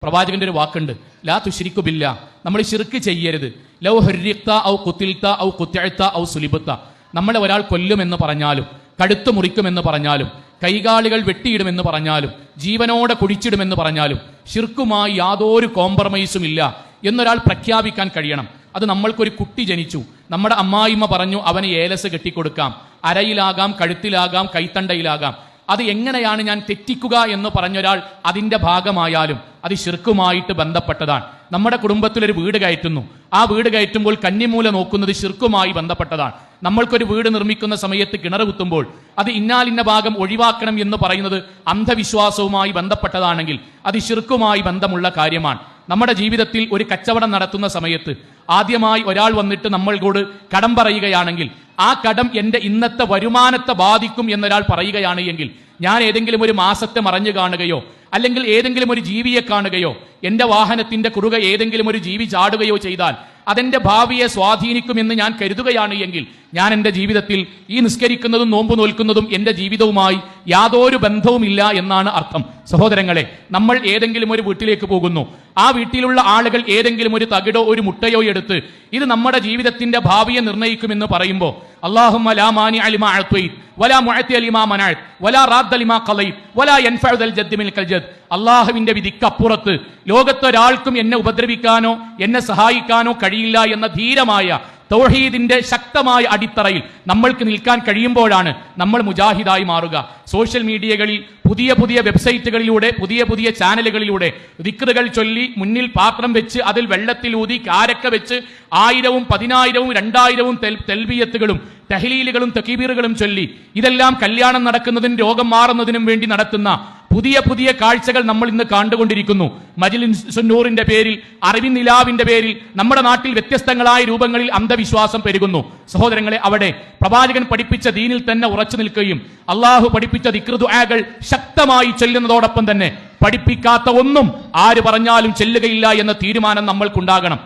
പ്രവാചകന്റെ ഒരു വാക്കുണ്ട്, ലാ തുശ്രിക്കു ബില്ലാ, നമ്മൾ ശിർക്ക് ചെയ്യരുത്. ലൗ ഹുർരിഖ്ത ഔ ഖുതിൽത ഔ ഖുതിഅത ഔ സുലിബത, നമ്മളെ ഒരാൾ കൊല്ലുമെന്ന് പറഞ്ഞാലും കടുത്തു മുറിക്കുമെന്ന് പറഞ്ഞാലും കൈകാലുകൾ വെട്ടിയിടുമെന്ന് പറഞ്ഞാലും ജീവനോടെ കുഴിച്ചിടുമെന്ന് പറഞ്ഞാലും ശിർക്കുമായി യാതൊരു കോംപ്രമൈസും ഇല്ല എന്നൊരാൾ പ്രഖ്യാപിക്കാൻ കഴിയണം. അത് നമ്മൾക്കൊരു കുട്ടി ജനിച്ചു, നമ്മുടെ അമ്മായിമ്മ പറഞ്ഞു അവന് ഏലസ് കെട്ടിക്കൊടുക്കാം, അരയിലാകാം, കഴുത്തിലാകാം, കൈത്തണ്ടയിലാകാം. അത് എങ്ങനെയാണ് ഞാൻ തെറ്റിക്കുക എന്ന് പറഞ്ഞൊരാൾ അതിൻ്റെ ഭാഗമായാലും അത് ശിർക്കുമായിട്ട് ബന്ധപ്പെട്ടതാണ്. നമ്മുടെ കുടുംബത്തിലൊരു വീട് കയറ്റുന്നു, ആ വീട് കയറ്റുമ്പോൾ കന്നിമൂല നോക്കുന്നത് ശിർക്കുമായി ബന്ധപ്പെട്ടതാണ്. നമ്മൾക്കൊരു വീട് നിർമ്മിക്കുന്ന സമയത്ത് കിണർ കുത്തുമ്പോൾ അത് ഇന്നാലിന്ന ഭാഗം ഒഴിവാക്കണം എന്ന് പറയുന്നത് അന്ധവിശ്വാസവുമായി ബന്ധപ്പെട്ടതാണെങ്കിൽ അത് ശിർക്കുമായി ബന്ധമുള്ള കാര്യമാണ്. നമ്മുടെ ജീവിതത്തിൽ ഒരു കച്ചവടം നടത്തുന്ന സമയത്ത് ആദ്യമായി ഒരാൾ വന്നിട്ട് നമ്മൾക്കോട് കടം പറയുകയാണെങ്കിൽ ആ കടം എൻ്റെ ഇന്നത്തെ വരുമാനത്തെ ബാധിക്കും എന്നൊരാൾ പറയുകയാണ് എങ്കിൽ ഞാൻ ഏതെങ്കിലും ഒരു മാസത്തെ മറഞ്ഞു കാണുകയോ അല്ലെങ്കിൽ ഏതെങ്കിലും ഒരു ജീവിയെ കാണുകയോ എൻ്റെ വാഹനത്തിന്റെ കുറുകെ ഏതെങ്കിലും ഒരു ജീവി ചാടുകയോ ചെയ്താൽ അതെന്റെ ഭാവിയെ സ്വാധീനിക്കുമെന്ന് ഞാൻ കരുതുകയാണ് എങ്കിൽ ഞാൻ എൻ്റെ ജീവിതത്തിൽ ഈ നിസ്കരിക്കുന്നതും നോമ്പ് നോൽക്കുന്നതും എൻ്റെ ജീവിതവുമായി യാതൊരു ബന്ധവുമില്ല എന്നാണ് അർത്ഥം. സഹോദരങ്ങളെ, നമ്മൾ ഏതെങ്കിലും ഒരു വീട്ടിലേക്ക് പോകുന്നു, ആ വീട്ടിലുള്ള ആളുകൾ ഏതെങ്കിലും ഒരു തകിടോ ഒരു മുട്ടയോ എടുത്ത് ഇത് നമ്മുടെ ജീവിതത്തിന്റെ ഭാവിയെ നിർണ്ണയിക്കുമെന്ന് പറയുമ്പോൾ അല്ലാഹുമ്മ ലാ മാനിഅ ലിമാ അഅ്തൈത വലാ മുഅ്തിയ ലിമാ മനഅത വലാ റാദ്ദ ലിമാ ഖളൈത വലാ യൻഫഉ ദൽ ജദ്ദി മിൻകൽ ജദ്ദ്, അല്ലാഹുവിന്റെ വിധിക്കപ്പുറത്ത് ലോകത്തൊരാൾക്കും എന്നെ ഉപദ്രവിക്കാനോ എന്നെ സഹായിക്കാനോ കഴിയില്ല എന്ന ധീരമായ തൗഹീദിന്റെ ശക്തമായ അടിത്തറയിൽ നമ്മൾക്ക് നിൽക്കാൻ കഴിയുമ്പോഴാണ് നമ്മൾ മുജാഹിദായി മാറുക. സോഷ്യൽ മീഡിയകളിൽ പുതിയ പുതിയ വെബ്സൈറ്റുകളിലൂടെ പുതിയ പുതിയ ചാനലുകളിലൂടെ ദിക്റുകൾ ചൊല്ലി മുന്നിൽ പാത്രം വെച്ച് അതിൽ വെള്ളത്തിലൂതി കാരക്ക വെച്ച് 1000, 10,000, 2000 തെൽബിയത്തുകളും തഹ്ലീലുകളും തക്ബീറുകളും ചൊല്ലി ഇതെല്ലാം കല്യാണം നടക്കുന്നതിനും രോഗം മാറുന്നതിനും വേണ്ടി നടത്തുന്ന പുതിയ പുതിയ കാഴ്ചകൾ നമ്മൾ ഇന്ന് കണ്ടുകൊണ്ടിരിക്കുന്നു. മജ്‌ലിസുൻ നൂറിന്റെ പേരിൽ, അറിവിൻ നിലാവിന്റെ പേരിൽ നമ്മുടെ നാട്ടിൽ വ്യത്യസ്തങ്ങളായ രൂപങ്ങളിൽ അന്ധവിശ്വാസം പെരുകുന്നു. സഹോദരങ്ങളെ, അവിടെ പ്രവാചകൻ പഠിപ്പിച്ച ദീനിൽ തന്നെ ഉറച്ചു നിൽക്കുകയും അള്ളാഹു പഠിപ്പിച്ച ദിക്ർ ദുആകൾ ശക്തമായി ചൊല്ലുന്നതോടൊപ്പം തന്നെ പഠിപ്പിക്കാത്ത ഒന്നും ആര് പറഞ്ഞാലും ചെല്ലുകയില്ല എന്ന തീരുമാനം നമ്മൾക്കുണ്ടാകണം.